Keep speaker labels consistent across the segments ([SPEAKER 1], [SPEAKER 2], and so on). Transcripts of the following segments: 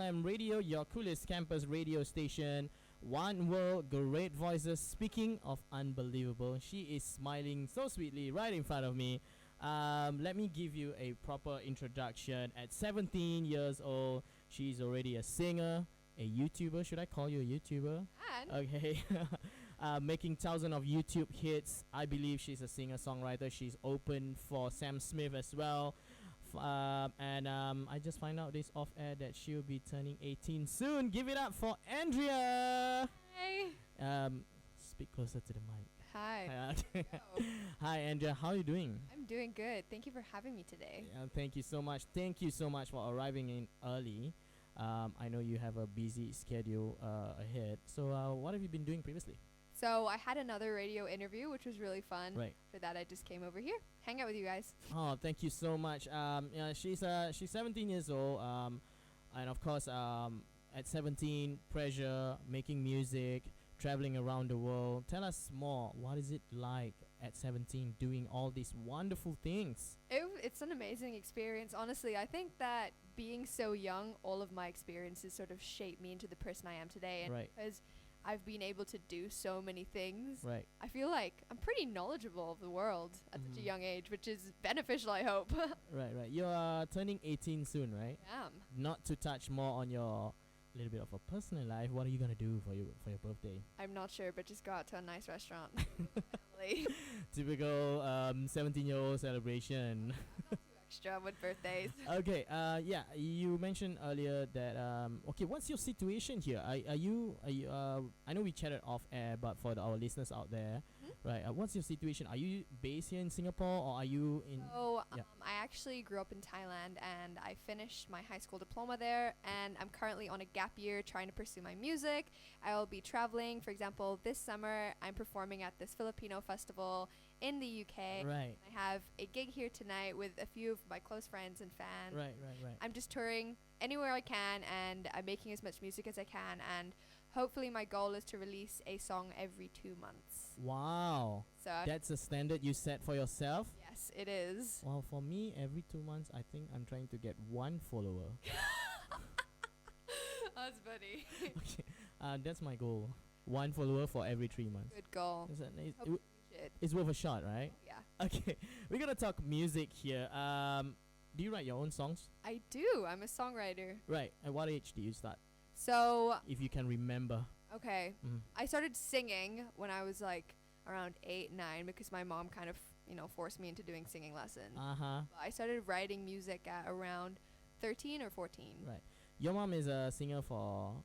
[SPEAKER 1] M Radio, your coolest campus radio station. One world, great voices. Speaking of unbelievable, she is smiling so sweetly right in front of me. Let me give you a proper introduction. At 17 years old, she's already a singer, a YouTuber. Should I call you a YouTuber? Okay. Making thousands of YouTube hits. I believe she's a singer-songwriter. She's open for Sam Smith as well. I just find out this off air that she'll be turning 18 soon. Give it up for Andrea.
[SPEAKER 2] Hey.
[SPEAKER 1] Speak closer to the mic.
[SPEAKER 2] Hi.
[SPEAKER 1] Hi, Andrea. How are you doing?
[SPEAKER 2] I'm doing good. Thank you for having me today.
[SPEAKER 1] Thank you so much. Thank you so much for arriving in early. I know you have a busy schedule ahead. So what have you been doing previously?
[SPEAKER 2] So I had another radio interview, which was really fun.
[SPEAKER 1] Right.
[SPEAKER 2] For that, I just came over here, hang out with you guys.
[SPEAKER 1] Oh, thank you so much. Yeah, she's 17 years old. And of course, at 17, pressure, making music, traveling around the world. Tell us more. What is it like at 17 doing all these wonderful things?
[SPEAKER 2] It's an amazing experience. Honestly, I think that being so young, all of my experiences sort of shaped me into the person I am today. And
[SPEAKER 1] Right.
[SPEAKER 2] because I've been able to do so many things,
[SPEAKER 1] Right.
[SPEAKER 2] I feel like I'm pretty knowledgeable of the world at such a young age, which is beneficial, I hope.
[SPEAKER 1] Right. You're turning 18 soon, right? Not to touch more on your little bit of a personal life. What are you gonna do for your birthday?
[SPEAKER 2] I'm not sure, but just go out to a nice restaurant.
[SPEAKER 1] Typical 17-year-old celebration.
[SPEAKER 2] Extra with birthdays.
[SPEAKER 1] Okay. Yeah. You mentioned earlier that okay. What's your situation here? Are you? I know we chatted off air, but for our listeners out there, right? What's your situation? Are you based here in Singapore, or are you in?
[SPEAKER 2] So I actually grew up in Thailand, and I finished my high school diploma there, and I'm currently on a gap year trying to pursue my music. I will be traveling. For example, this summer I'm performing at this Filipino festival in the UK.
[SPEAKER 1] Right.
[SPEAKER 2] I have a gig here tonight with a few of my close friends and fans.
[SPEAKER 1] Right.
[SPEAKER 2] I'm just touring anywhere I can, and I'm making as much music as I can, and hopefully my goal is to release a song every 2 months.
[SPEAKER 1] Wow.
[SPEAKER 2] So
[SPEAKER 1] That's a standard you set for yourself?
[SPEAKER 2] yes, it is.
[SPEAKER 1] Well, for me, every 2 months, I think I'm trying to get 1 follower.
[SPEAKER 2] That's funny.
[SPEAKER 1] Okay. That's my goal. 1 follower for every 3 months.
[SPEAKER 2] Good goal.
[SPEAKER 1] It's worth a shot, right?
[SPEAKER 2] Yeah.
[SPEAKER 1] Okay. We're gonna talk music here. Do you write your own songs?
[SPEAKER 2] I do. I'm a songwriter.
[SPEAKER 1] Right. At what age do you start?
[SPEAKER 2] So,
[SPEAKER 1] If you can remember.
[SPEAKER 2] okay. I started singing when I was like around 8, 9 because my mom kind of, forced me into doing singing lessons. I started writing music at around 13 or 14.
[SPEAKER 1] Right. Your mom is a singer for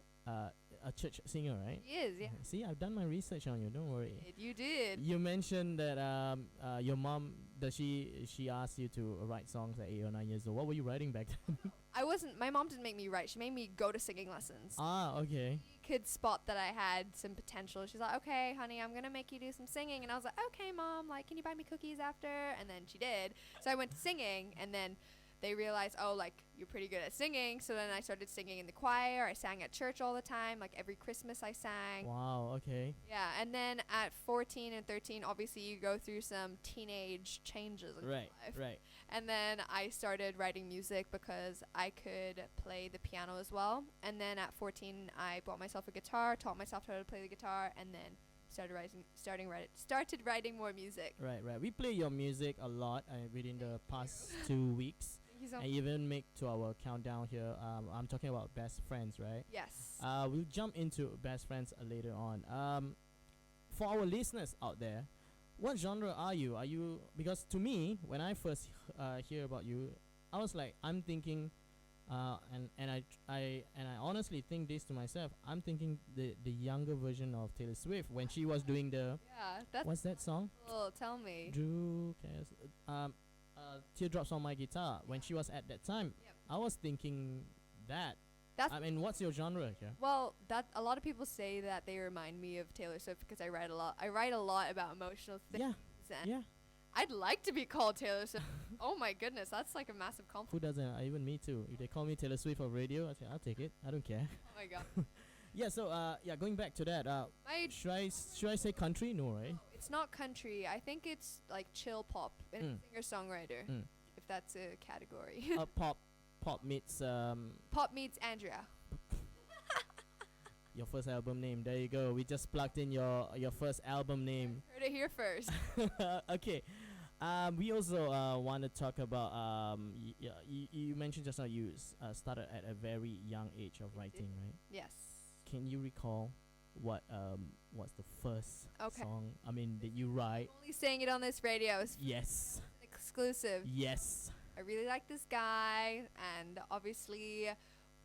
[SPEAKER 1] a church singer, right?
[SPEAKER 2] She is, yeah.
[SPEAKER 1] See, I've done my research on you. Don't worry.
[SPEAKER 2] You did.
[SPEAKER 1] You mentioned that your mom, does she asked you to write songs at 8 or 9 years old. What were you writing back then?
[SPEAKER 2] My mom didn't make me write. She made me go to singing lessons.
[SPEAKER 1] Okay.
[SPEAKER 2] She could spot that I had some potential. She's like, okay, honey, I'm going to make you do some singing. And I was like, okay, mom, like, can you buy me cookies after? And then she did. So I went to singing, and then they realized, oh, like, you're pretty good at singing. So then I started singing in the choir. I sang at church all the time. Like, every Christmas I sang.
[SPEAKER 1] Wow, okay.
[SPEAKER 2] Yeah, and then at 14 and 13, obviously you go through some teenage changes in your life.
[SPEAKER 1] Right.
[SPEAKER 2] And then I started writing music because I could play the piano as well. And then at 14, I bought myself a guitar, taught myself how to play the guitar, and then started writing more music.
[SPEAKER 1] Right. We play your music a lot within the past 2 weeks.
[SPEAKER 2] Thank you so
[SPEAKER 1] I
[SPEAKER 2] much.
[SPEAKER 1] even make to our countdown here. I'm talking about Best Friends, right?
[SPEAKER 2] Yes.
[SPEAKER 1] We'll jump into Best Friends later on. For our listeners out there, what genre are you? Because to me, when I first hear about you, I was like, I'm thinking, and I honestly think this to myself. I'm thinking the younger version of Taylor Swift when she was doing the
[SPEAKER 2] Yeah, that's
[SPEAKER 1] what's that song?
[SPEAKER 2] cool. Tell me.
[SPEAKER 1] Drew Cares, Teardrops on My Guitar. When she was at that time,
[SPEAKER 2] Yep.
[SPEAKER 1] I was thinking that.
[SPEAKER 2] That's
[SPEAKER 1] I mean, what's your genre here?
[SPEAKER 2] Well, that a lot of people say that they remind me of Taylor Swift because I write a lot. I write a lot about emotional things. And
[SPEAKER 1] Yeah.
[SPEAKER 2] I'd like to be called Taylor Swift. Oh my goodness, that's like a massive compliment.
[SPEAKER 1] Who doesn't? Even me too. If they call me Taylor Swift on radio, I'll take it. I don't care.
[SPEAKER 2] Oh my god.
[SPEAKER 1] Yeah. So going back to that. Should I say country? No, right?
[SPEAKER 2] It's not country. I think it's like chill pop and singer-songwriter, if that's a category.
[SPEAKER 1] Pop meets
[SPEAKER 2] Pop meets Andrea.
[SPEAKER 1] Your first album name. There you go. We just plugged in your first album name.
[SPEAKER 2] Heard it here first.
[SPEAKER 1] Okay. We also want to talk about you mentioned just now you started at a very young age of writing, right?
[SPEAKER 2] Yes.
[SPEAKER 1] Can you recall what's the first
[SPEAKER 2] Okay.
[SPEAKER 1] song? I mean, did you write?
[SPEAKER 2] Only saying it on this radio is
[SPEAKER 1] Yes.
[SPEAKER 2] exclusive.
[SPEAKER 1] Yes.
[SPEAKER 2] I really like this guy, and obviously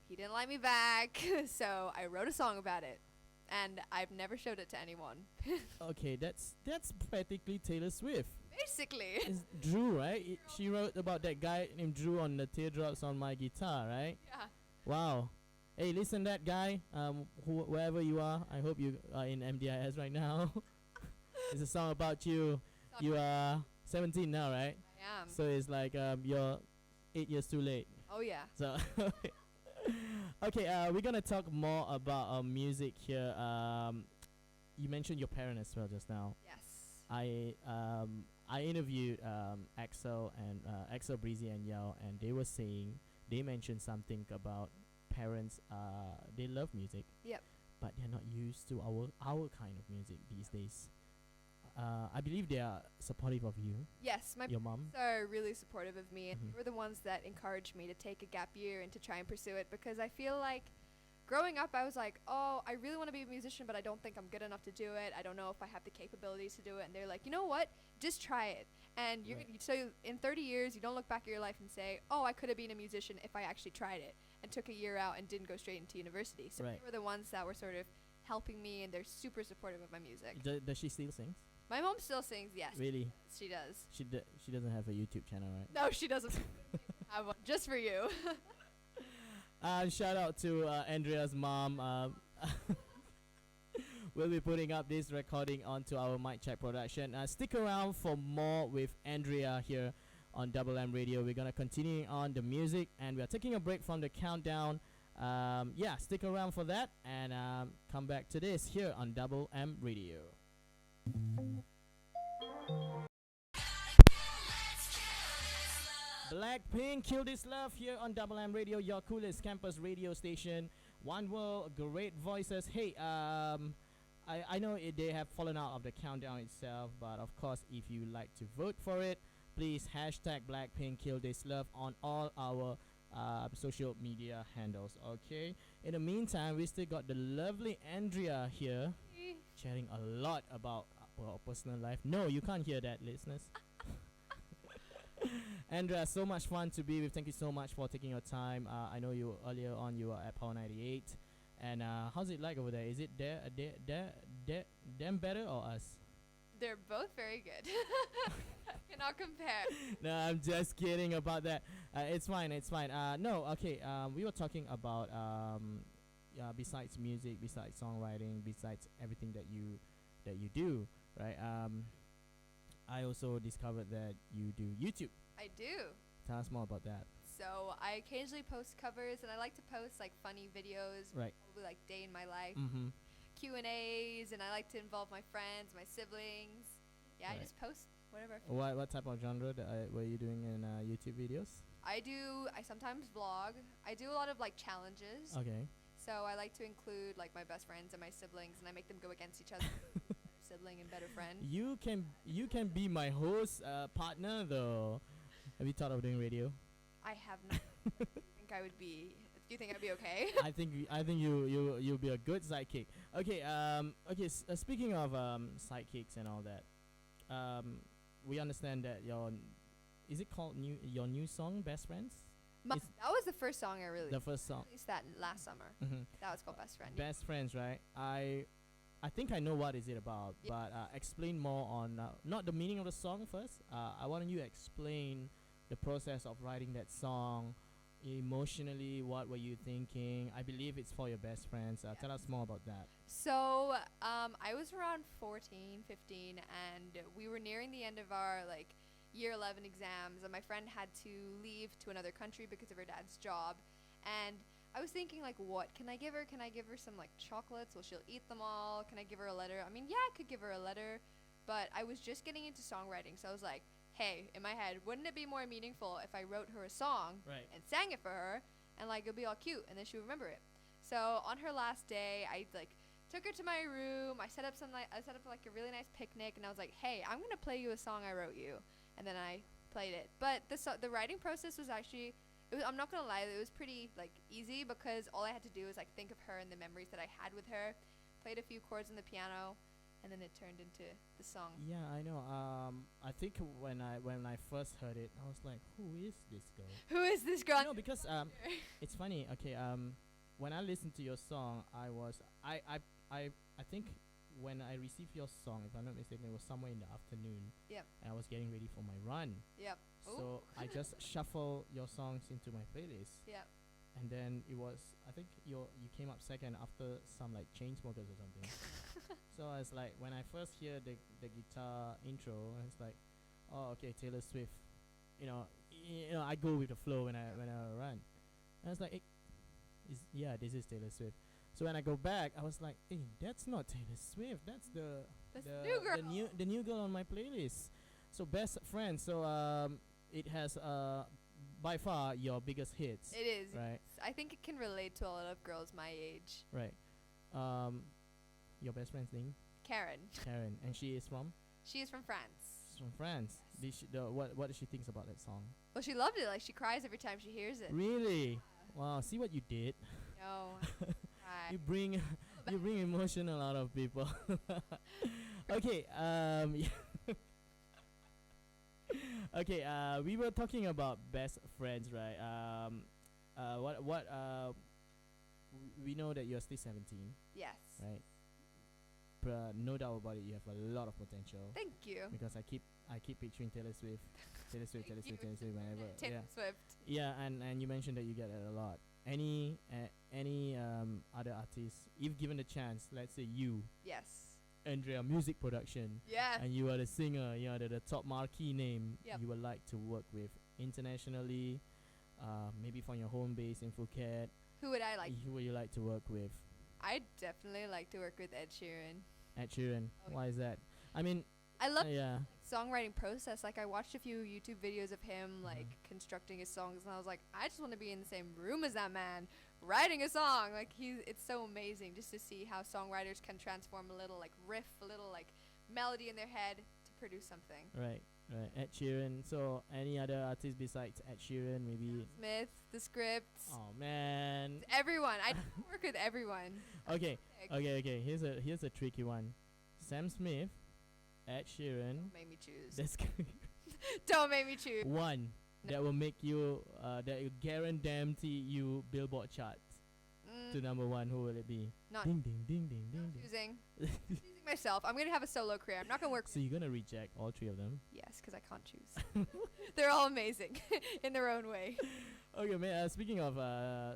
[SPEAKER 2] he didn't like me back, so I wrote a song about it, and I've never showed it to anyone.
[SPEAKER 1] Okay, that's practically Taylor Swift.
[SPEAKER 2] Basically.
[SPEAKER 1] It's Drew, right? She wrote about that guy named Drew on the Teardrops on My Guitar, right?
[SPEAKER 2] Yeah.
[SPEAKER 1] Wow. Hey, listen, that guy, wherever you are, I hope you are in MDIS right now. It's a song about you. You are 17 now, right?
[SPEAKER 2] I am.
[SPEAKER 1] So it's like you're 8 years too late.
[SPEAKER 2] Oh yeah.
[SPEAKER 1] So okay, we're gonna talk more about music here. You mentioned your parent as well just now.
[SPEAKER 2] Yes.
[SPEAKER 1] I interviewed Axel and Axel Breezy and Yao, and they mentioned something about parents. They love music.
[SPEAKER 2] Yep.
[SPEAKER 1] But they're not used to our kind of music these days. I believe they are supportive of you,
[SPEAKER 2] Yes, my
[SPEAKER 1] your mom.
[SPEAKER 2] parents are really supportive of me, and
[SPEAKER 1] Mhm.
[SPEAKER 2] they were the ones that encouraged me to take a gap year and to try and pursue it, because I feel like growing up I was like, oh, I really want to be a musician, but I don't think I'm good enough to do it. I don't know if I have the capabilities to do it. And they're like, you know what? Just try it. And you're
[SPEAKER 1] Right.
[SPEAKER 2] so in 30 years, you don't look back at your life and say, oh, I could have been a musician if I actually tried it and took a year out and didn't go straight into university. So
[SPEAKER 1] Right.
[SPEAKER 2] they were the ones that were sort of helping me, and they're super supportive of my music.
[SPEAKER 1] Does she still sing?
[SPEAKER 2] My mom still sings, yes.
[SPEAKER 1] Really?
[SPEAKER 2] She does.
[SPEAKER 1] She doesn't have a YouTube channel, right?
[SPEAKER 2] No, she doesn't have one. Just for you.
[SPEAKER 1] Shout out to Andrea's mom. We'll be putting up this recording onto our Mic Check production. Stick around for more with Andrea here on Double M Radio. We're gonna continue on the music, and we are taking a break from the countdown. Yeah, stick around for that, and come back to this here on Double M Radio. Blackpink, Kill This Love here on Double M Radio, your coolest campus radio station. One world, great voices. Hey, I know they have fallen out of the countdown itself, but of course, if you like to vote for it, please hashtag Blackpink, Kill This Love on all our social media handles. Okay. In the meantime, we still got the lovely Andrea here, chatting a lot about our personal life. No, you can't hear that, listeners. Andrea, so much fun to be with. Thank you so much for taking your time. I know you earlier on you were at Power 98, and how's it like over there? Is it them better or us?
[SPEAKER 2] They're both very good. Cannot compare.
[SPEAKER 1] No, I'm just kidding about that. It's fine. It's fine. No, okay. We were talking about besides music, besides songwriting, besides everything that you do, right? I also discovered that you do YouTube.
[SPEAKER 2] I do.
[SPEAKER 1] Tell us more about that.
[SPEAKER 2] So I occasionally post covers, and I like to post like funny videos,
[SPEAKER 1] Right.
[SPEAKER 2] probably like day in my life,
[SPEAKER 1] Mm-hmm.
[SPEAKER 2] Q&As, and I like to involve my friends, my siblings. Yeah,
[SPEAKER 1] Right.
[SPEAKER 2] I just post whatever. I feel.
[SPEAKER 1] What type of genre were you doing in YouTube videos?
[SPEAKER 2] I sometimes vlog. I do a lot of like challenges.
[SPEAKER 1] Okay.
[SPEAKER 2] So I like to include like my best friends and my siblings, and I make them go against each other. Sibling and better friend.
[SPEAKER 1] You can be my host partner though. Have you thought of doing radio?
[SPEAKER 2] I have not. Do you think I'd be okay?
[SPEAKER 1] I think you'll be a good sidekick. Okay. Okay. Speaking of sidekicks and all that, we understand that is it called your new song, Best Friends?
[SPEAKER 2] That was the first song I released.
[SPEAKER 1] The first song.
[SPEAKER 2] I released that last summer.
[SPEAKER 1] Mm-hmm.
[SPEAKER 2] That was called Best Friend.
[SPEAKER 1] Best Friends, right? I think I know what is it about,
[SPEAKER 2] Yeah.
[SPEAKER 1] but explain more on not the meaning of the song first. I want you to explain the process of writing that song. Emotionally, what were you thinking? I believe it's for your best friends. Tell us more about that.
[SPEAKER 2] So I was around 14, 15, and we were nearing the end of our like year 11 exams, and my friend had to leave to another country because of her dad's job. And I was thinking, like, what can I give her? Can I give her some like chocolates? Well, she'll eat them all. Can I give her a letter? I mean, yeah, I could give her a letter, but I was just getting into songwriting, so I was like, hey, in my head, wouldn't it be more meaningful if I wrote her a song
[SPEAKER 1] Right.
[SPEAKER 2] and sang it for her, and like it'll be all cute, and then she'll remember it. So on her last day, I like took her to my room. I set up like a really nice picnic, and I was like, "Hey, I'm gonna play you a song I wrote you," and then I played it. But the writing process was actually, I'm not gonna lie, it was pretty like easy because all I had to do was like think of her and the memories that I had with her, played a few chords on the piano, and then it turned into the song.
[SPEAKER 1] Yeah, I know. I think when I first heard it, I was like, "Who is this girl?"
[SPEAKER 2] Who is this girl?
[SPEAKER 1] No, because it's funny. Okay, when I listened to your song, I think when I received your song, if I'm not mistaken, it was somewhere in the afternoon.
[SPEAKER 2] Yep.
[SPEAKER 1] And I was getting ready for my run.
[SPEAKER 2] Yep.
[SPEAKER 1] So I just shuffle your songs into my playlist.
[SPEAKER 2] Yep.
[SPEAKER 1] And then it was, I think you came up second after some like Chainsmokers or something. So I was like, when I first hear the guitar intro, I was like, oh, okay, Taylor Swift. I go with the flow when I run. And I was like, this is Taylor Swift. So when I go back, I was like, hey, that's not Taylor Swift. That's the
[SPEAKER 2] new girl.
[SPEAKER 1] the new girl on my playlist. So Best Friends. So it has by far your biggest hits.
[SPEAKER 2] It is.
[SPEAKER 1] Right.
[SPEAKER 2] I think it can relate to a lot of girls my age.
[SPEAKER 1] Right. Your best friend's name?
[SPEAKER 2] Karen.
[SPEAKER 1] Karen, and she is from?
[SPEAKER 2] She is from France.
[SPEAKER 1] She's from France. What does she think about that song?
[SPEAKER 2] Well, she loved it. Like she cries every time she hears it.
[SPEAKER 1] Really? Wow. See what you did.
[SPEAKER 2] No.
[SPEAKER 1] You bring emotional out of people. Okay. Okay. We were talking about best friends, right? We know that you're still 17.
[SPEAKER 2] Yes.
[SPEAKER 1] Right. No doubt about it. You have a lot of potential.
[SPEAKER 2] Thank you.
[SPEAKER 1] Because I keep picturing Taylor Swift, whenever.
[SPEAKER 2] Taylor Swift.
[SPEAKER 1] Yeah, and you mentioned that you get it a lot. Any other artists, if given the chance, let's say you,
[SPEAKER 2] Yes.
[SPEAKER 1] ANDREAH Music Production,
[SPEAKER 2] Yeah.
[SPEAKER 1] and you are the singer, you are the top marquee name,
[SPEAKER 2] Yep.
[SPEAKER 1] you would like to work with internationally, maybe from your home base in Phuket.
[SPEAKER 2] Who would I like?
[SPEAKER 1] Who would you like to work with?
[SPEAKER 2] I'd definitely like to work with Ed Sheeran.
[SPEAKER 1] Ed Sheeran.
[SPEAKER 2] Oh,
[SPEAKER 1] Why is that? I mean,
[SPEAKER 2] I love
[SPEAKER 1] yeah.
[SPEAKER 2] songwriting process. Like I watched a few YouTube videos of him like constructing his songs, and I was like, I just want to be in the same room as that man writing a song. Like it's so amazing just to see how songwriters can transform a little like riff, a little like melody in their head to produce something.
[SPEAKER 1] Right. Ed Sheeran. So any other artists besides Ed Sheeran? Maybe
[SPEAKER 2] Smith, The Scripts.
[SPEAKER 1] Oh man.
[SPEAKER 2] Everyone. I work with everyone.
[SPEAKER 1] Okay. Here's a tricky one. Sam Smith, Ed Sheeran.
[SPEAKER 2] Don't make me choose.
[SPEAKER 1] That's
[SPEAKER 2] Don't make me choose.
[SPEAKER 1] one
[SPEAKER 2] No.
[SPEAKER 1] that will make you that will guarantee you Billboard charts to number one. Who will it be?
[SPEAKER 2] Not
[SPEAKER 1] Ding ding ding ding ding. ding.
[SPEAKER 2] choosing. Choosing myself. I'm gonna have a solo career. I'm not gonna work.
[SPEAKER 1] So you're gonna reject all three of them?
[SPEAKER 2] Yes, because I can't choose. They're all amazing in their own way.
[SPEAKER 1] Okay, man. Speaking of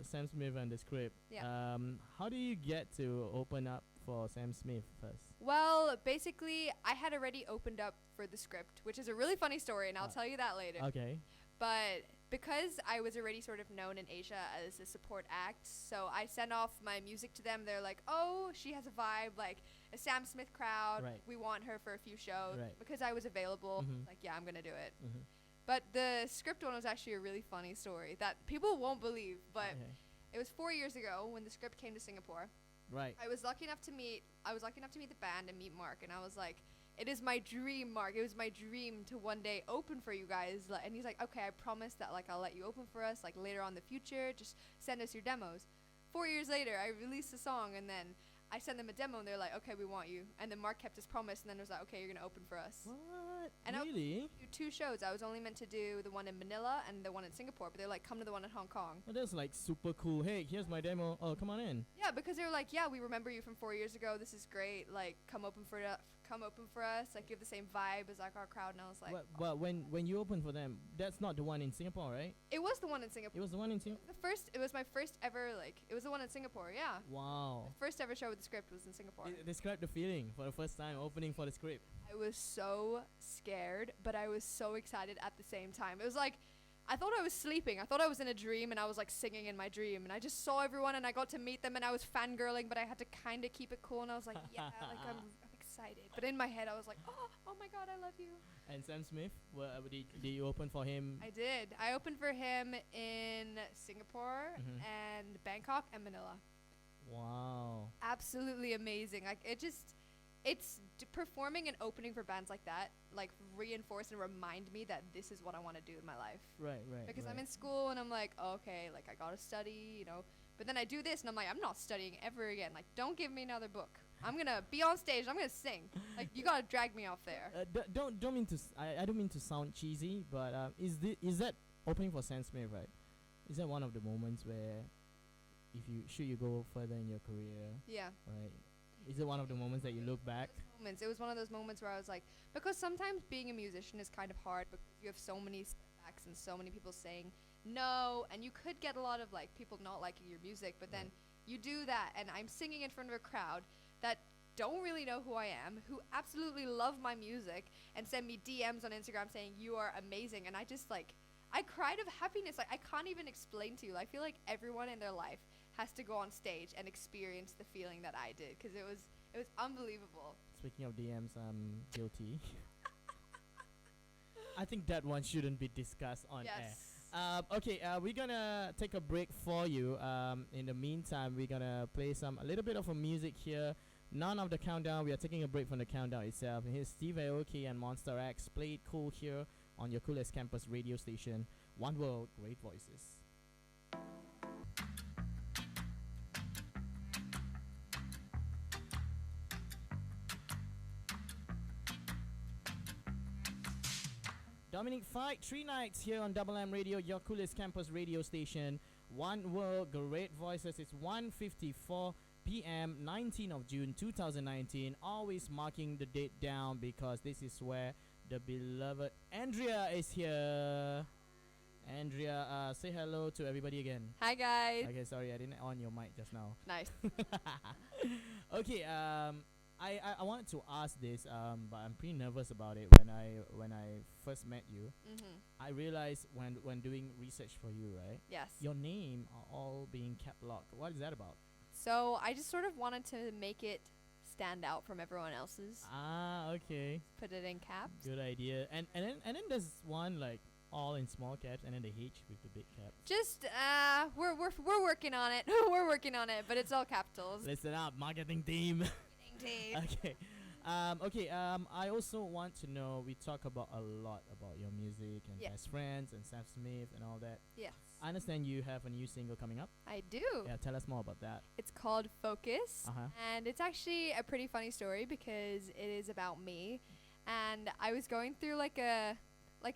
[SPEAKER 1] Sam Smith and the Script,
[SPEAKER 2] Yeah.
[SPEAKER 1] how do you get to open up for Sam Smith first?
[SPEAKER 2] Well, basically, I had already opened up for The Script, which is a really funny story, and I'll tell you that later.
[SPEAKER 1] Okay.
[SPEAKER 2] But because I was already sort of known in Asia as a support act, so I sent off my music to them. They're like, oh, she has a vibe, like a Sam Smith crowd.
[SPEAKER 1] Right.
[SPEAKER 2] We want her for a few shows.
[SPEAKER 1] Right.
[SPEAKER 2] Because I was available,
[SPEAKER 1] Mhm.
[SPEAKER 2] like, yeah, I'm going to do it.
[SPEAKER 1] Mhm.
[SPEAKER 2] But the Script one was actually a really funny story that people won't believe. But
[SPEAKER 1] Okay.
[SPEAKER 2] it was 4 years ago when The Script came to Singapore.
[SPEAKER 1] Right.
[SPEAKER 2] I was lucky enough to meet the band and meet Mark, and I was like, it is my dream, Mark. It was my dream to one day open for you guys. And he's like, okay, I promise that like I'll let you open for us like later on in the future. Just send us your demos. 4 years later, I released a song, and then I sent them a demo, and they're like, okay, we want you. And then Mark kept his promise, and then was like, okay, you're gonna open for us.
[SPEAKER 1] What?
[SPEAKER 2] And I
[SPEAKER 1] Really?
[SPEAKER 2] do 2 shows. I was only meant to do the one in Manila and the one in Singapore, but they're like, come to the one in Hong Kong.
[SPEAKER 1] Well, that's like super cool. Hey, here's my demo. Oh, come on in.
[SPEAKER 2] Yeah, because they were like, yeah, we remember you from 4 years ago. This is great. Like, come open for us. Like, you have the same vibe as like our crowd. And I was like,
[SPEAKER 1] Well, when you open for them, that's not the one in Singapore, right?
[SPEAKER 2] it was the one in Singapore.
[SPEAKER 1] It was the one in Singapore.
[SPEAKER 2] It was my first ever, like, it was the one in Singapore. Yeah,
[SPEAKER 1] Wow.
[SPEAKER 2] first ever show with The Script was in Singapore.
[SPEAKER 1] Describe the feeling for the first time opening for the Script.
[SPEAKER 2] I was so scared, but I was so excited at the same time. It was like, I thought I was sleeping. I thought I was in a dream, and I was like singing in my dream. And I just saw everyone, and I got to meet them, and I was fangirling, but I had to kind of keep it cool. And I was like, yeah, like I'm excited. But in my head, I was like, oh my God, I love you.
[SPEAKER 1] And Sam Smith, did you open for him?
[SPEAKER 2] I did. I opened for him in Singapore
[SPEAKER 1] Mhm.
[SPEAKER 2] and Bangkok and Manila.
[SPEAKER 1] Wow.
[SPEAKER 2] Absolutely amazing. Like performing and opening for bands like that like reinforce and remind me that this is what I want to do in my life.
[SPEAKER 1] Right, right.
[SPEAKER 2] Because
[SPEAKER 1] right.
[SPEAKER 2] I'm in school and I'm like, okay, like I gotta study, you know. But then I do this and I'm like, I'm not studying ever again. Like, don't give me another book. I'm gonna be on stage. I'm gonna sing. Like, you gotta drag me off there.
[SPEAKER 1] Don't mean to. I don't mean to sound cheesy, but is that opening for Sam Smith, right? Is that one of the moments where, if you should you go further in your career,
[SPEAKER 2] Yeah.
[SPEAKER 1] right? Is it one of the moments that you look back?
[SPEAKER 2] Moments. It was one of those moments where I was like, because sometimes being a musician is kind of hard because you have so many setbacks and so many people saying no, and you could get a lot of like people not liking your music, but then you do that, and I'm singing in front of a crowd that don't really know who I am, who absolutely love my music and send me DMs on Instagram saying you are amazing, and I just like I cried of happiness. Like I can't even explain to you. I feel like everyone in their life has to go on stage and experience the feeling that I did because it was unbelievable.
[SPEAKER 1] Speaking of DMs, I'm guilty. I think that one shouldn't be discussed on air. Okay, we're gonna take a break for you. In the meantime, we're gonna play a little bit of a music here. None of the countdown. We are taking a break from the countdown itself. And here's Steve Aoki and Monster X. Play it cool here on your coolest campus radio station. One World, Great Voices. Dominic Fight, 3 nights here on Double M Radio, your coolest campus radio station. One World, Great Voices. It's 1:54 p.m., 19th of June 2019. Always marking the date down because this is where the beloved ANDREAH is here. ANDREAH, say hello to everybody again.
[SPEAKER 2] Hi guys.
[SPEAKER 1] Okay, sorry, I didn't on your mic just now.
[SPEAKER 2] Nice.
[SPEAKER 1] Okay, I wanted to ask this, but I'm pretty nervous about it. When I first met you, I realized when doing research for you, right?
[SPEAKER 2] Yes.
[SPEAKER 1] Your name are all being kept locked. What is that about?
[SPEAKER 2] So I just sort of wanted to make it stand out from everyone else's.
[SPEAKER 1] Ah, okay.
[SPEAKER 2] Put it in caps.
[SPEAKER 1] Good idea. And then there's one like all in small caps, and then the H with the big caps.
[SPEAKER 2] Just we're working on it. We're working on it, but it's all capitals.
[SPEAKER 1] Listen up, marketing team.
[SPEAKER 2] Okay.
[SPEAKER 1] Okay. I also want to know. We talk about a lot about your music and best friends and Sam Smith and all that.
[SPEAKER 2] Yes.
[SPEAKER 1] I understand you have a new single coming up.
[SPEAKER 2] I do.
[SPEAKER 1] Yeah, tell us more about that.
[SPEAKER 2] It's called Focus,
[SPEAKER 1] Uh-huh.
[SPEAKER 2] and it's actually a pretty funny story because it is about me, and I was going through like a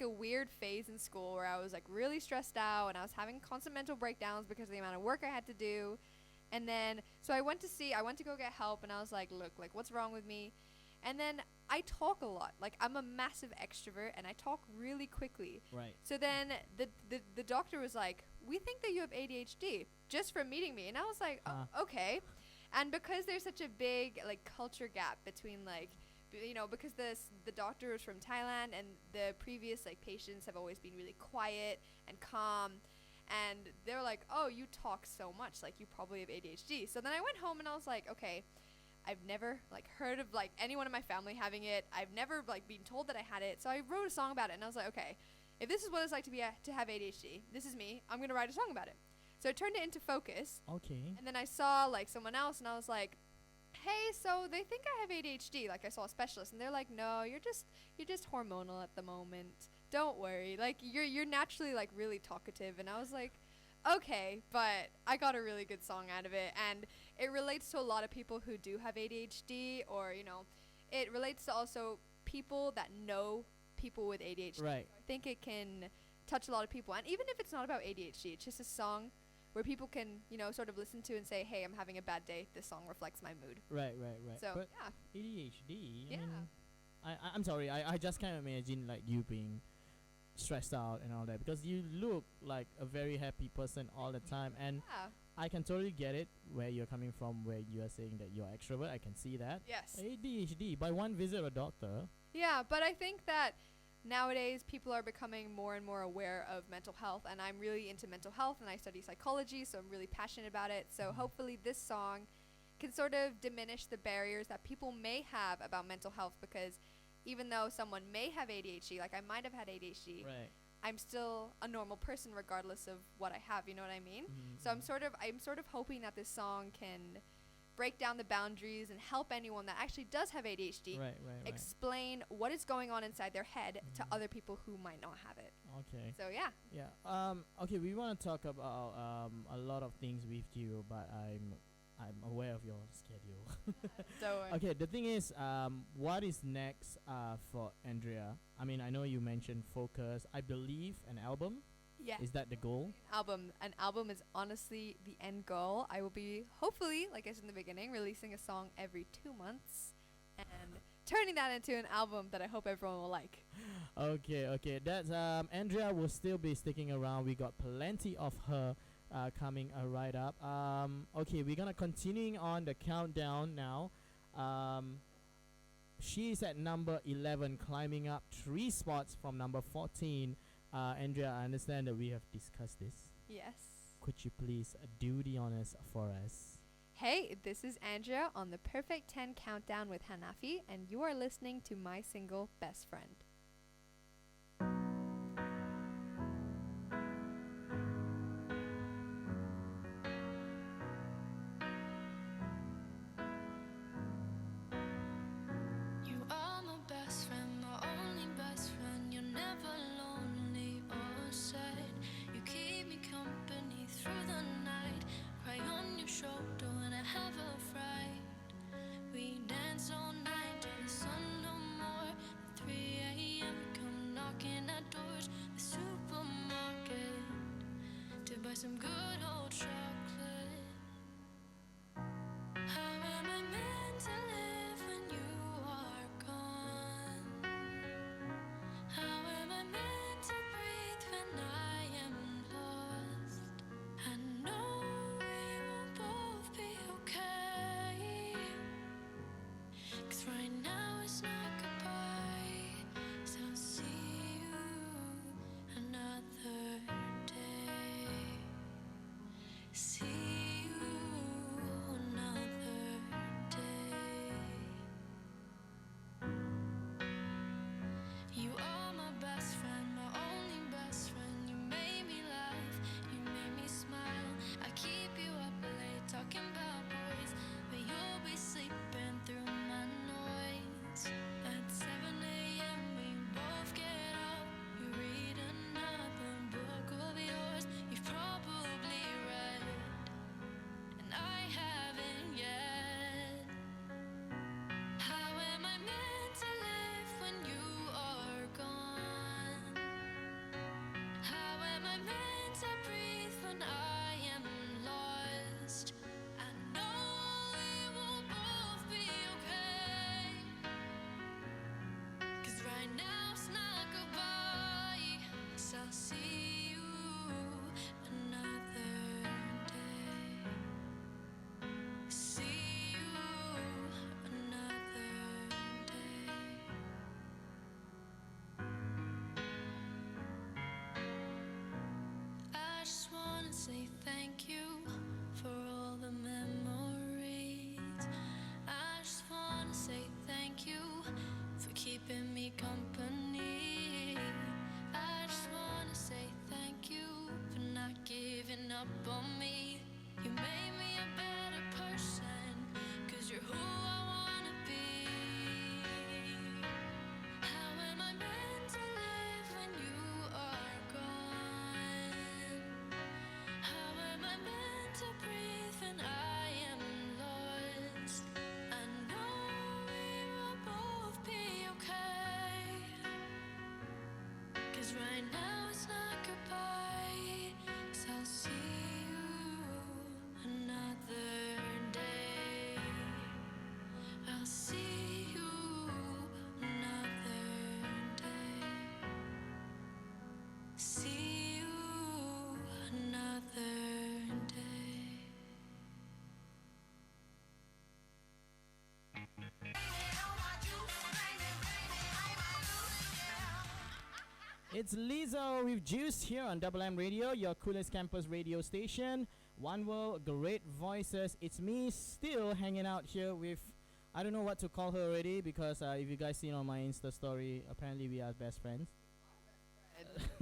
[SPEAKER 2] weird phase in school where I was like really stressed out and I was having constant mental breakdowns because of the amount of work I had to do. And then, so I went to go get help, and I was like, look, like, what's wrong with me? And then I talk a lot. Like, I'm a massive extrovert, and I talk really quickly.
[SPEAKER 1] Right.
[SPEAKER 2] So then the doctor was like, we think that you have ADHD just from meeting me. And I was like, oh, okay. And because there's such a big, like, culture gap between, like, you know, because the doctor was from Thailand, and the previous, like, patients have always been really quiet and calm. And they were like, oh, you talk so much, like you probably have ADHD. So then I went home and I was like, okay, I've never like heard of like anyone in my family having it. I've never like been told that I had it. So I wrote a song about it, and I was like, okay, if this is what it's like to have ADHD, this is me, I'm gonna write a song about it. So I turned it into Focus.
[SPEAKER 1] Okay.
[SPEAKER 2] And then I saw like someone else, and I was like, hey, so they think I have ADHD. Like I saw a specialist, and they're like, no, you're just hormonal at the moment. Don't worry. Like you're naturally like really talkative. And I was like, okay, but I got a really good song out of it, and it relates to a lot of people who do have ADHD, or you know, it relates to also people that know people with ADHD.
[SPEAKER 1] Right.
[SPEAKER 2] I think it can touch a lot of people, and even if it's not about ADHD, it's just a song where people can, you know, sort of listen to and say, hey, I'm having a bad day. This song reflects my mood.
[SPEAKER 1] Right.
[SPEAKER 2] So,
[SPEAKER 1] but
[SPEAKER 2] yeah.
[SPEAKER 1] ADHD,
[SPEAKER 2] Yeah.
[SPEAKER 1] I mean, I'm sorry, I just can't imagine like you being stressed out and all that, because you look like a very happy person all the time, and
[SPEAKER 2] Yeah.
[SPEAKER 1] I can totally get it where you're coming from, where you are saying that you're extrovert. I can see that.
[SPEAKER 2] Yes.
[SPEAKER 1] ADHD, by one visit to a doctor.
[SPEAKER 2] Yeah, but I think that nowadays people are becoming more and more aware of mental health, and I'm really into mental health, and I study psychology, so I'm really passionate about it. So hopefully this song can sort of diminish the barriers that people may have about mental health, because even though someone may have ADHD, like I might have had ADHD,
[SPEAKER 1] Right.
[SPEAKER 2] I'm still a normal person regardless of what I have. You know what I mean? So I'm sort of hoping that this song can break down the boundaries and help anyone that actually does have ADHD
[SPEAKER 1] right.
[SPEAKER 2] explain what is going on inside their head to other people who might not have it.
[SPEAKER 1] Okay.
[SPEAKER 2] So yeah.
[SPEAKER 1] Yeah. Okay. We want to talk about a lot of things with you, but I'm aware of your schedule.
[SPEAKER 2] Don't worry.
[SPEAKER 1] Okay. The thing is, what is next for Andrea? I mean, I know you mentioned focus. I believe an album.
[SPEAKER 2] Yeah.
[SPEAKER 1] Is that the goal?
[SPEAKER 2] An album is honestly the end goal. I will be hopefully, like I said in the beginning, releasing a song every 2 months and turning that into an album that I hope everyone will like.
[SPEAKER 1] Okay. That's Andrea will still be sticking around. We got plenty of her coming right up. Okay, we're gonna continuing on the countdown now. She's at number 11, climbing up 3 spots from number 14. Andrea, I understand that we have discussed this.
[SPEAKER 2] Yes.
[SPEAKER 1] Could you please do the honors for us?
[SPEAKER 2] Hey, this is Andrea on the Perfect 10 Countdown with Hanafi, and you are listening to my single, Best Friend.
[SPEAKER 3] You are my best friend, my only best friend. You're never lonely or sad. You keep me company through the night. Cry on your shoulder when I have a fright. We dance all night till the sun no more. At 3 a.m. we come knocking at doors. The supermarket to buy some good old chocolate. How am I meant to live when you are gone? How am I meant to breathe when I am lost? I know we will both be okay. 'Cause right now it's not goodbye. So I'll see you another day. See you another day. You are my best friend, my only best friend. You made me laugh, you made me smile. I keep you up late talking about boys, but you'll be sleeping through my noise. At 7 a.m. we both get up. You read another book of yours you've probably read, and I haven't yet. How am I meant to live when you are gone? How am I meant to breathe when I am lost? I know we will both be okay. 'Cause right now it's not goodbye. So I'll see you another day. See you another day. I just wanna say thank you for all the memories. I just wanna say thank you for keeping me company. I just wanna say thank you for not giving up on me. You made me a better person, 'cause you're who I wanna be. How am I meant to live when you are gone? How am I meant to breathe when I am lost? I know we will both be okay. 'Cause right now it's not goodbye. So I'll see you another day. I'll see you another day. See you another day.
[SPEAKER 1] It's Lizzo with Juice here on Double M Radio, your coolest campus radio station. One world, great voices. It's me still hanging out here with, I don't know what to call her already, because if you guys seen on my Insta story, apparently we are best friends.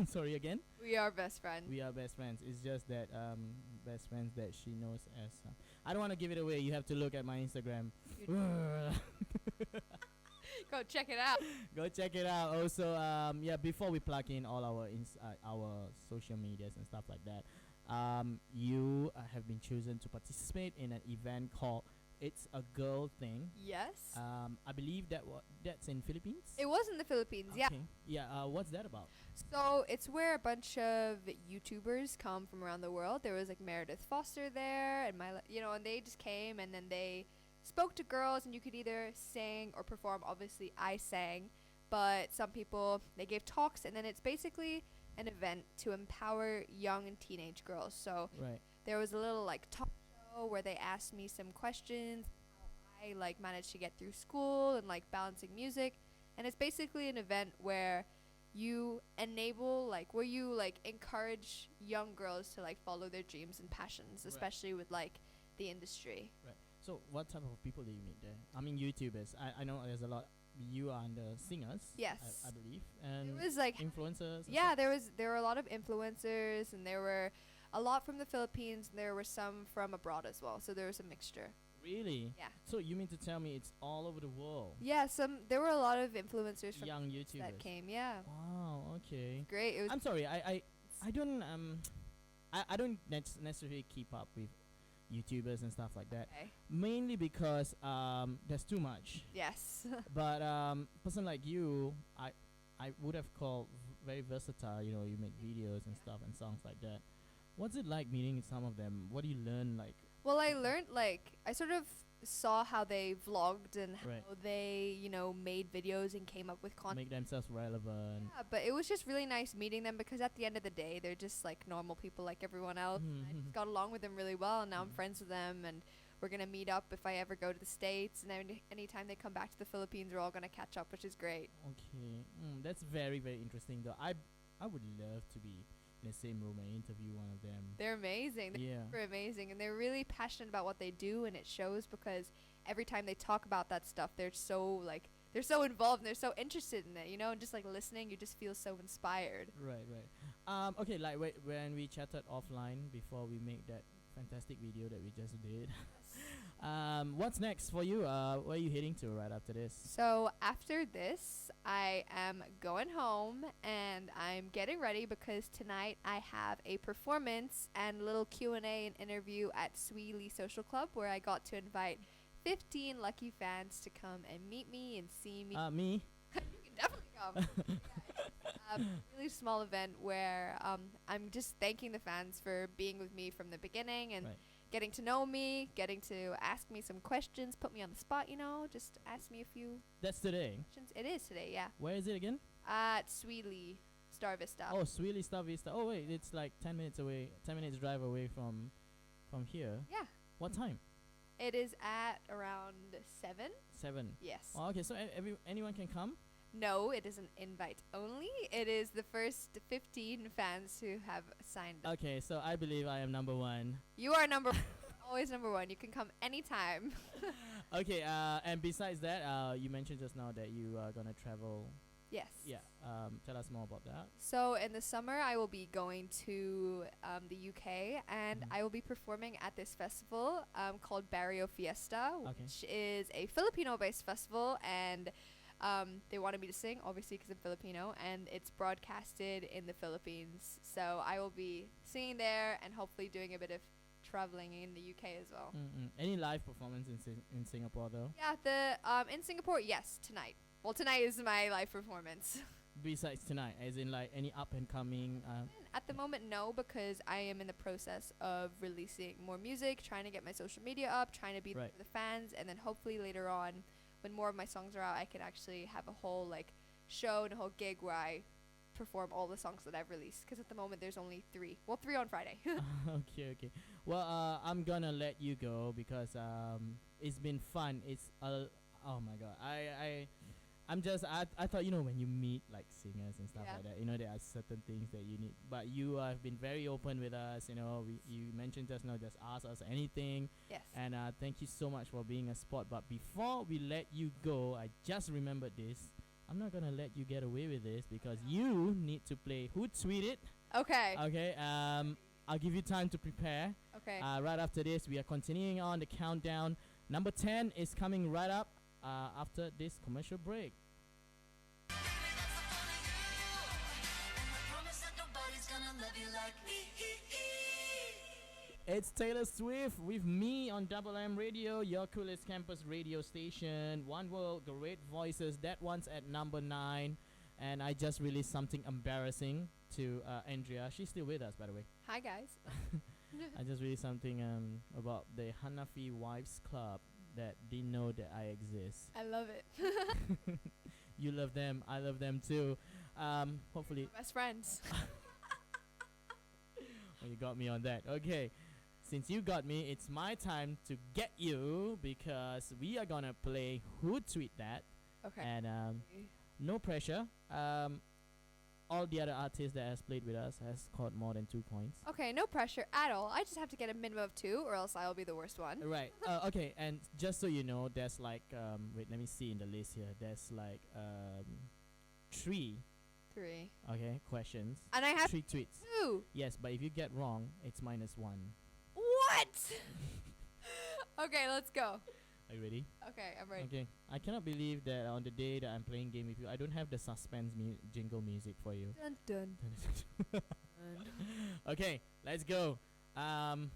[SPEAKER 1] Sorry again.
[SPEAKER 2] We are best friends.
[SPEAKER 1] We are best friends. It's just that best friends that she knows as. I don't want to give it away. You have to look at my Instagram.
[SPEAKER 2] Go check it out.
[SPEAKER 1] Go check it out. Also, yeah. Before we plug in all our social medias and stuff like that, you have been chosen to participate in an event called "It's a Girl Thing."
[SPEAKER 2] Yes.
[SPEAKER 1] I believe that's in Philippines.
[SPEAKER 2] It was in the Philippines. Yeah.
[SPEAKER 1] Okay. Yeah. What's that about?
[SPEAKER 2] So it's where a bunch of YouTubers come from around the world. There was like Meredith Foster there, and and they just came and then they spoke to girls, and you could either sing or perform. Obviously, I sang, but some people they gave talks, and then it's basically an event to empower young and teenage girls. So
[SPEAKER 1] Right.
[SPEAKER 2] there was a little like talk show where they asked me some questions, how I like managed to get through school and like balancing music, and it's basically an event where you enable where you encourage young girls to like follow their dreams and passions,
[SPEAKER 1] Right.
[SPEAKER 2] especially with like the industry.
[SPEAKER 1] Right. So, what type of people do you meet there? I mean, YouTubers. I know there's a lot. You are the singers.
[SPEAKER 2] Yes.
[SPEAKER 1] I believe. And
[SPEAKER 2] There was like
[SPEAKER 1] influencers. and
[SPEAKER 2] yeah,
[SPEAKER 1] stuff?
[SPEAKER 2] there were a lot of influencers, and there were a lot from the Philippines, and there were some from abroad as well. So there was a mixture.
[SPEAKER 1] Really?
[SPEAKER 2] Yeah.
[SPEAKER 1] So you mean to tell me it's all over the world?
[SPEAKER 2] Yeah, there were a lot of influencers from
[SPEAKER 1] Young
[SPEAKER 2] that
[SPEAKER 1] YouTubers.
[SPEAKER 2] came. Yeah.
[SPEAKER 1] Wow. Okay.
[SPEAKER 2] Great. It was
[SPEAKER 1] I'm sorry. I don't I don't necessarily keep up with YouTubers and stuff like that.
[SPEAKER 2] okay.
[SPEAKER 1] Mainly because there's too much.
[SPEAKER 2] Yes.
[SPEAKER 1] But person like you, I would have called very versatile. You know, you make videos and stuff and songs like that. What's it like meeting some of them? What do you learn? Like,
[SPEAKER 2] Well, I learned I sort of saw how they vlogged and how
[SPEAKER 1] Right.
[SPEAKER 2] they, made videos and came up with content.
[SPEAKER 1] make themselves relevant.
[SPEAKER 2] Yeah, but it was just really nice meeting them because at the end of the day, they're just like normal people like everyone else. And I just got along with them really well, and now I'm
[SPEAKER 1] Mhm.
[SPEAKER 2] friends with them, and we're gonna meet up if I ever go to the States, and anytime they come back to the Philippines, we're all gonna catch up, which is great.
[SPEAKER 1] Okay, that's very very interesting though. I would love to be in the same room and interview one of them.
[SPEAKER 2] They're amazing. They're
[SPEAKER 1] Yeah.
[SPEAKER 2] super amazing, and they're really passionate about what they do, and it shows because every time they talk about that stuff, they're so involved and they're so interested in it, and just like listening, you just feel so inspired.
[SPEAKER 1] Right, right. Okay, like when we chatted offline before we make that fantastic video that we just did. What's next for you? Where are you heading to right after this?
[SPEAKER 2] So after this, I am going home and I'm getting ready because tonight I have a performance and a little Q&A and interview at Swee Lee Social Club where I got to invite 15 lucky fans to come and meet me and see me.
[SPEAKER 1] Me.
[SPEAKER 2] You can definitely come. Yeah, it's a really small event where I'm just thanking the fans for being with me from the beginning and
[SPEAKER 1] Right.
[SPEAKER 2] getting to know me, getting to ask me some questions, put me on the spot, just ask me a few
[SPEAKER 1] That's today.
[SPEAKER 2] questions. It is today, yeah.
[SPEAKER 1] Where is it again?
[SPEAKER 2] At Swee Lee, Star Vista.
[SPEAKER 1] Oh, Sweeney Star Vista. Oh wait, it's like 10 minutes away. 10 minutes drive away from here.
[SPEAKER 2] Yeah.
[SPEAKER 1] What time?
[SPEAKER 2] It is at around 7.
[SPEAKER 1] 7.
[SPEAKER 2] Yes.
[SPEAKER 1] Oh, okay, so anyone can come.
[SPEAKER 2] No, it is an invite only. It is the first 15 fans who have signed up.
[SPEAKER 1] Okay, so I believe I am number 1.
[SPEAKER 2] You are always number 1. You can come anytime.
[SPEAKER 1] Okay, and besides that, you mentioned just now that you are gonna travel.
[SPEAKER 2] Yes.
[SPEAKER 1] Yeah. Tell us more about that.
[SPEAKER 2] So in the summer, I will be going to the UK, and
[SPEAKER 1] Mhm.
[SPEAKER 2] I will be performing at this festival called Barrio Fiesta,
[SPEAKER 1] Okay.
[SPEAKER 2] which is a Filipino-based festival, and they wanted me to sing, obviously because I'm Filipino, and it's broadcasted in the Philippines. So I will be singing there and hopefully doing a bit of traveling in the UK as well.
[SPEAKER 1] Any live performance in Singapore though?
[SPEAKER 2] Yeah, in Singapore, yes, tonight. Well, tonight is my live performance.
[SPEAKER 1] Besides tonight, as in like any up and coming.
[SPEAKER 2] At the moment, no, because I am in the process of releasing more music, trying to get my social media up, trying to be there
[SPEAKER 1] Right.
[SPEAKER 2] for the fans, and then hopefully later on, when more of my songs are out, I can actually have a whole show and a whole gig where I perform all the songs that I've released. Because at the moment, there's only 3. Well, 3 on Friday.
[SPEAKER 1] Okay. Well, I'm gonna let you go because it's been fun. Oh my god. I thought when you meet like singers and stuff
[SPEAKER 2] Yeah.
[SPEAKER 1] like that, there are certain things that you need. But you have been very open with us. You mentioned just now, just ask us anything.
[SPEAKER 2] Yes.
[SPEAKER 1] And thank you so much for being a sport. But before we let you go, I just remembered this. I'm not gonna let you get away with this because you need to play Who Tweeted.
[SPEAKER 2] Okay.
[SPEAKER 1] Okay. I'll give you time to prepare.
[SPEAKER 2] Okay.
[SPEAKER 1] Right after this, we are continuing on the countdown. Number 10 is coming right up after this commercial break. It's Taylor Swift with me on Double M Radio, your coolest campus radio station. One World, Great Voices. That one's at number 9. And I just released something embarrassing to ANDREAH. She's still with us, by the way.
[SPEAKER 2] Hi, guys.
[SPEAKER 1] I just released something about the Hanafi Wives Club that didn't know that I exist.
[SPEAKER 2] I love it.
[SPEAKER 1] You love them. I love them too. Hopefully.
[SPEAKER 2] Best friends.
[SPEAKER 1] Well, you got me on that. Okay. Since you got me, it's my time to get you because we are gonna play Who Tweet That.
[SPEAKER 2] Okay.
[SPEAKER 1] And no pressure. All the other artists that has played with us has scored more than 2 points.
[SPEAKER 2] Okay, no pressure at all. I just have to get a minimum of 2 or else I'll be the worst one.
[SPEAKER 1] Right. Okay. And just so you know, there's like wait, let me see in the list here. There's like 3.
[SPEAKER 2] 3.
[SPEAKER 1] Okay, questions.
[SPEAKER 2] And I have
[SPEAKER 1] 3 tweets.
[SPEAKER 2] 2.
[SPEAKER 1] Yes, but if you get wrong, it's -1.
[SPEAKER 2] What? Okay, let's go.
[SPEAKER 1] Are you ready?
[SPEAKER 2] Okay, I'm ready.
[SPEAKER 1] Okay. I cannot believe that on the day that I'm playing game with you, I don't have the suspense jingle music for you.
[SPEAKER 2] Dun dun.
[SPEAKER 1] Okay, let's go. Wow.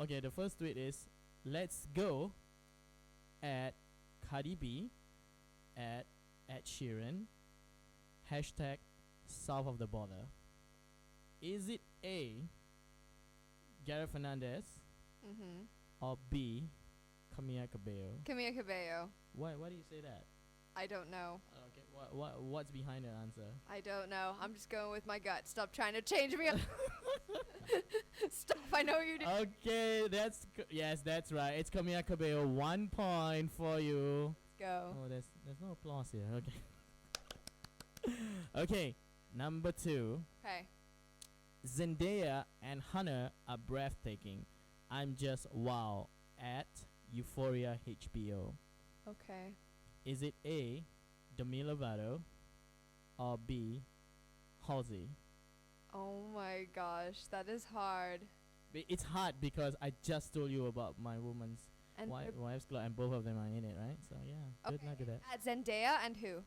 [SPEAKER 1] Okay, the first tweet is, "Let's go," at Cardi B, at Ed Sheeran, hashtag south of the border. Is it A, Gareth Fernandez,
[SPEAKER 2] Mm-hmm.
[SPEAKER 1] or B, Camila Cabello?
[SPEAKER 2] Camila Cabello.
[SPEAKER 1] Why do you say that?
[SPEAKER 2] I don't know.
[SPEAKER 1] Okay, what's behind the answer?
[SPEAKER 2] I don't know. I'm just going with my gut. Stop trying to change me up. Stop. I know what you're doing.
[SPEAKER 1] Okay, yes, that's right. It's Camila Cabello. 1 point for you.
[SPEAKER 2] Let's go.
[SPEAKER 1] Oh, there's no applause here. Okay. Okay, number 2.
[SPEAKER 2] Okay.
[SPEAKER 1] Zendaya and Hannah are breathtaking. I'm just wow at Euphoria HBO.
[SPEAKER 2] Okay.
[SPEAKER 1] Is it A, Demi Lovato, or B, Halsey?
[SPEAKER 2] Oh my gosh, that is hard.
[SPEAKER 1] It's hard because I just told you about my woman's
[SPEAKER 2] And
[SPEAKER 1] wife's club, and both of them are in it, right? So yeah, good luck with that.
[SPEAKER 2] at Zendaya and who?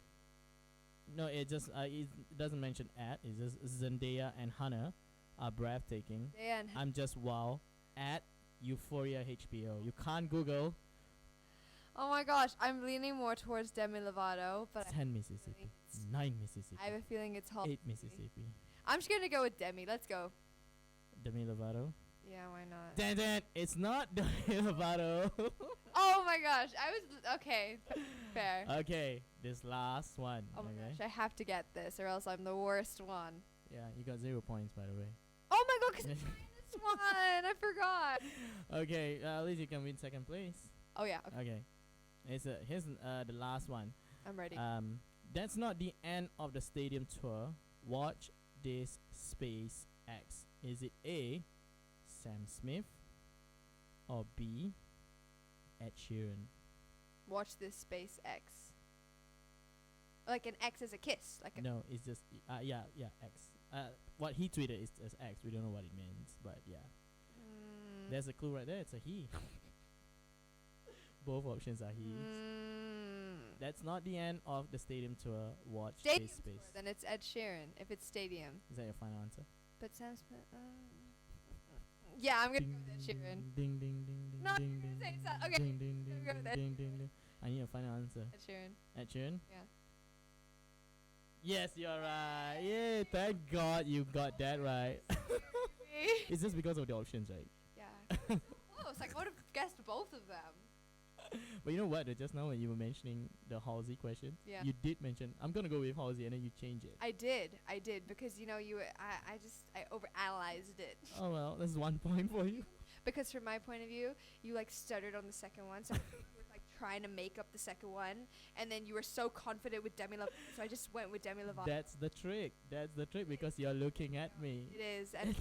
[SPEAKER 1] No, it just it doesn't mention at. It's just Zendaya and Hannah are breathtaking.
[SPEAKER 2] Zendaya and
[SPEAKER 1] I'm just wow at Euphoria HBO. You can't Google.
[SPEAKER 2] Oh my gosh, I'm leaning more towards Demi Lovato, but
[SPEAKER 1] 10 Mississippi, 9 Mississippi,
[SPEAKER 2] I have a feeling it's Halsey.
[SPEAKER 1] 8 Mississippi.
[SPEAKER 2] I'm just gonna go with Demi. Let's go.
[SPEAKER 1] Demi Lovato.
[SPEAKER 2] Yeah, why not?
[SPEAKER 1] Dan, it's not Demi Lovato.
[SPEAKER 2] Oh my gosh, I was okay. Fair.
[SPEAKER 1] Okay, this last one.
[SPEAKER 2] Oh my
[SPEAKER 1] Okay.
[SPEAKER 2] gosh, I have to get this, or else I'm the worst one.
[SPEAKER 1] Yeah, you got 0 points, by the way.
[SPEAKER 2] Oh my god, 'cause I this one, I forgot.
[SPEAKER 1] Okay, at least you can win second place.
[SPEAKER 2] Oh yeah, okay,
[SPEAKER 1] Okay, here's the last one.
[SPEAKER 2] I'm ready.
[SPEAKER 1] That's not the end of the stadium tour. Watch this Space X. Is it A, Sam Smith, or B, Ed Sheeran?
[SPEAKER 2] Watch this Space X. Like an X is a kiss. Like a
[SPEAKER 1] No, it's just yeah, X. What he tweeted is as X. We don't know what it means, but yeah, there's a clue right there. It's a he. Both options are he. That's not the end of the stadium tour. Watch
[SPEAKER 2] Stadium
[SPEAKER 1] this Space.
[SPEAKER 2] tour, then it's Ed Sheeran. If it's stadium,
[SPEAKER 1] Is that your final answer?
[SPEAKER 2] but Sam Smith. Yeah, I'm gonna go with Ed Sheeran.
[SPEAKER 1] Ding ding ding ding
[SPEAKER 2] No, I'm
[SPEAKER 1] ding
[SPEAKER 2] gonna
[SPEAKER 1] ding
[SPEAKER 2] say
[SPEAKER 1] ding
[SPEAKER 2] so- okay,
[SPEAKER 1] ding ding ding
[SPEAKER 2] go with Ed
[SPEAKER 1] ding ding ding. I need a final answer.
[SPEAKER 2] Ed Sheeran.
[SPEAKER 1] Ed Sheeran?
[SPEAKER 2] Yeah.
[SPEAKER 1] Yes, you're right. Yeah, thank God you got that right. It's just because of the options, right?
[SPEAKER 2] Yeah. Close. Like I would have guessed both of them.
[SPEAKER 1] But you know what? Just now when you were mentioning the Halsey question,
[SPEAKER 2] Yeah.
[SPEAKER 1] you did mention I'm gonna go with Halsey, and then you change it.
[SPEAKER 2] I did because you know I overanalyzed it.
[SPEAKER 1] Oh well, that's 1 point for you.
[SPEAKER 2] Because from my point of view, you like stuttered on the second one, so you were like trying to make up the second one, and then you were so confident with Demi Lovato, so I just went with Demi Lovato.
[SPEAKER 1] That's the trick. That's the trick because you're looking at me.
[SPEAKER 2] It is, and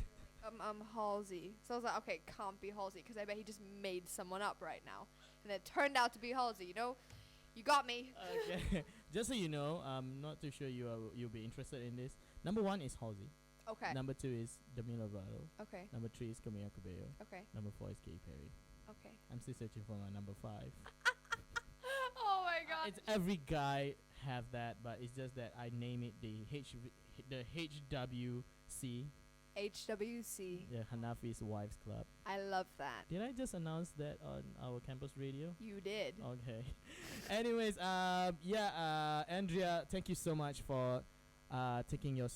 [SPEAKER 2] Halsey. So I was like, okay, can't be Halsey because I bet he just made someone up right now, and it turned out to be Halsey. You know, You got me.
[SPEAKER 1] Okay. Just so you know, I'm not too sure you'll be interested in this. Number 1 is Halsey.
[SPEAKER 2] Okay.
[SPEAKER 1] Number 2 is Demi Lovato.
[SPEAKER 2] Okay.
[SPEAKER 1] Number 3 is Camila Cabello.
[SPEAKER 2] Okay.
[SPEAKER 1] Number 4 is Katy Perry.
[SPEAKER 2] Okay.
[SPEAKER 1] I'm still searching for my number 5.
[SPEAKER 2] Oh my god.
[SPEAKER 1] It's every guy have that, but it's just that I name it the HWC,
[SPEAKER 2] HWC.
[SPEAKER 1] the Hanafi's Wives Club.
[SPEAKER 2] I love that.
[SPEAKER 1] Did I just announce that on our campus radio?
[SPEAKER 2] You did.
[SPEAKER 1] Okay. Anyways, Andrea, thank you so much for taking your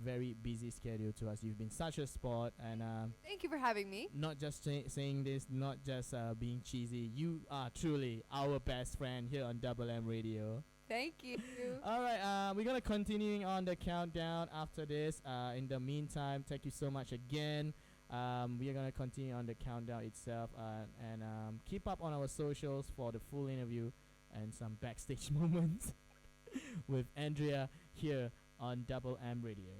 [SPEAKER 1] very busy schedule to us. You've been such a sport, and
[SPEAKER 2] Thank you for having me.
[SPEAKER 1] not just saying this, not just being cheesy. You are truly our best friend here on Double M Radio.
[SPEAKER 2] Thank you.
[SPEAKER 1] All right, we're gonna continuing on the countdown after this. In the meantime, thank you so much again. We are gonna continue on the countdown itself, and keep up on our socials for the full interview and some backstage moments with Andrea here on Double M Radio.